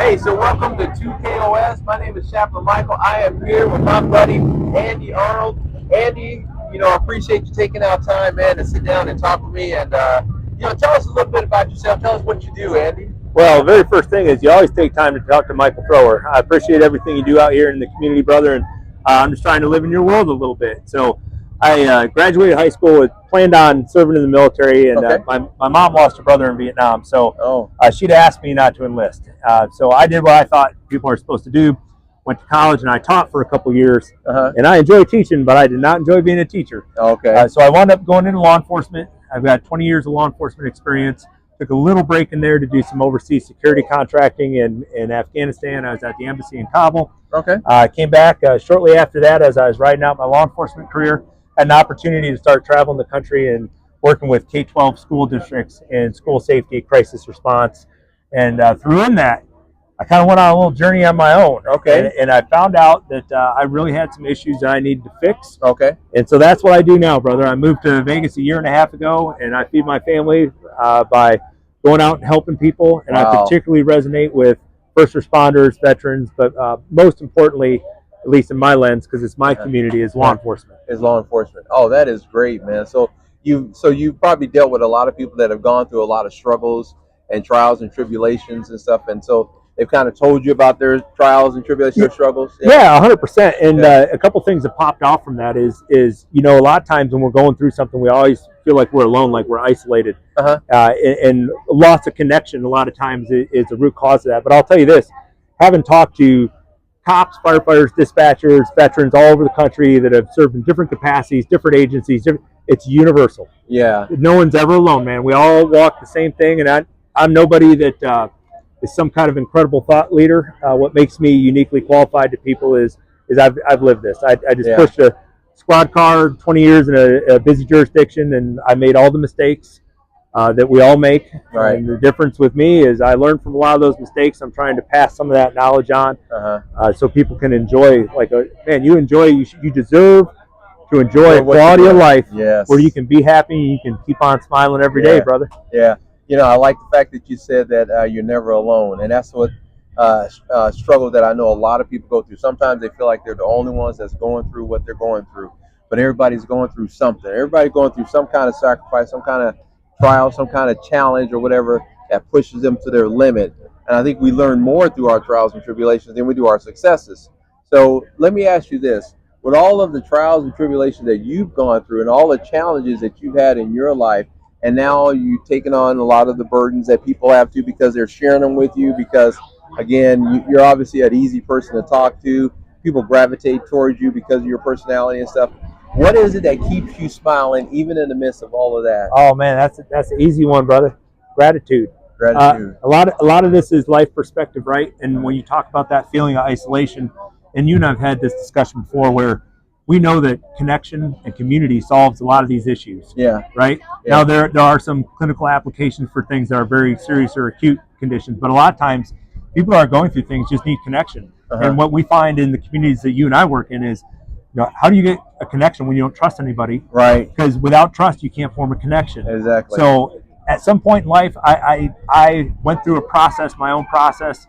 Hey, so welcome to 2KOS. My name is Chaplain Michael. I am here with my buddy, Andy Arnold. Andy, I appreciate you taking out time, man, to sit down and talk with me. And, tell us a little bit about yourself. Tell us what you do, Andy. Well, the very first thing is you always take time to talk to Michael Thrower. I appreciate everything you do out here in the community, brother, and I'm just trying to live in your world a little bit. So I graduated high school with planned on serving in the military, and Okay. my mom lost her brother in Vietnam, so Oh. she'd asked me not to enlist. So I did what I thought people are supposed to do, went to college, and I taught for a couple years, and I enjoy teaching, but I did not enjoy being a teacher. Okay. So I wound up going into law enforcement. I've got 20 years of law enforcement experience. Took a little break in there to do some overseas security contracting in Afghanistan. I was at the embassy in Kabul. Okay. I came back shortly after that as I was riding out my law enforcement career. Had an opportunity to start traveling the country and working with K-12 school districts in school safety, crisis response. And through that, I kind of went on a little journey on my own. Okay. And I found out that I really had some issues that I needed to fix. Okay. And so that's what I do now, brother. I moved to Vegas a year and a half ago, and I feed my family by going out and helping people. And Wow. I particularly resonate with first responders, veterans, but most importantly, at least in my lens, because it's my community, is law enforcement. Is law enforcement. Oh, that is great, man. So you've probably dealt with a lot of people that have gone through a lot of struggles and trials and tribulations and stuff. And so they've kind of told you about their trials and tribulations, their struggles. Yeah, 100%. And a couple things that popped off from that is a lot of times when we're going through something, we always feel like we're alone, like we're isolated. And loss of connection a lot of times is the root cause of that. But I'll tell you this, having talked to cops, firefighters, dispatchers, veterans all over the country that have served in different capacities, different agencies, it's universal. Yeah. No one's ever alone, man. We all walk the same thing, and I'm nobody that is some kind of incredible thought leader. What makes me uniquely qualified to people is I've lived this. I just pushed a squad car 20 years in a busy jurisdiction, and I made all the mistakes that we all make. Right. And the difference with me is I learned from a lot of those mistakes. I'm trying to pass some of that knowledge on so people can enjoy, you deserve to enjoy a quality of life where you can be happy, you can keep on smiling every day, brother. Yeah. I like the fact that you said that you're never alone. And that's what struggle that I know a lot of people go through. Sometimes they feel like they're the only ones that's going through what they're going through. But everybody's going through something. Everybody's going through some kind of sacrifice, some kind of trial, some kind of challenge or whatever that pushes them to their limit. And I think we learn more through our trials and tribulations than we do our successes. So let me ask you this. With all of the trials and tribulations that you've gone through and all the challenges that you've had in your life, and now you've taken on a lot of the burdens that people have to because they're sharing them with you because, again, you're obviously an easy person to talk to. People gravitate towards you because of your personality and stuff. What is it that keeps you smiling even in the midst of all of that? Oh man, that's an easy one, brother. Gratitude. Gratitude. A lot of this is life perspective, right? And when you talk about that feeling of isolation, and you and I've had this discussion before, where we know that connection and community solves a lot of these issues. Yeah. Right. Yeah. Now there are some clinical applications for things that are very serious or acute conditions, but a lot of times people that are going through things just need connection. And what we find in the communities that you and I work in is, how do you get a connection when you don't trust anybody? Right. Because without trust, you can't form a connection. Exactly. So at some point in life, I went through a process, my own process.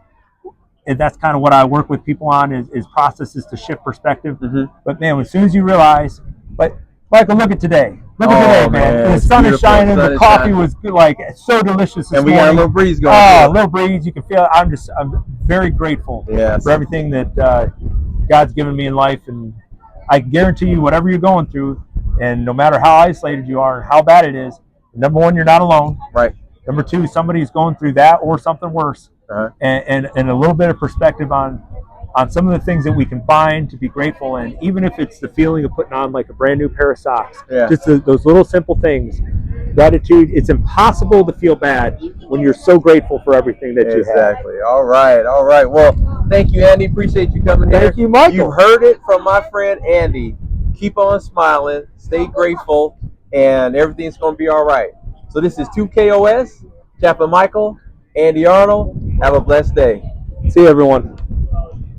And that's kind of what I work with people on is processes to shift perspective. But man, as soon as you realize, but Michael, look at today. Look at today, man. The sun is shining. The coffee was good, so delicious this morning. And we got a little breeze going. Oh, a little breeze. You can feel it. I'm very grateful for everything that God's given me in life. And I guarantee you, whatever you're going through, and no matter how isolated you are and how bad it is, number one, you're not alone. Right. Number two, somebody's going through that or something worse. And a little bit of perspective on some of the things that we can find to be grateful. And even if it's the feeling of putting on like a brand new pair of socks, just those little simple things. Gratitude. It's impossible to feel bad when you're so grateful for everything that you have. Exactly. All right. Well, thank you, Andy. Appreciate you coming here. Thank you, Michael. You heard it from my friend Andy. Keep on smiling, stay grateful, and everything's going to be all right. So this is 2KOS, Chaplain Michael, Andy Arnold. Have a blessed day. See you, everyone.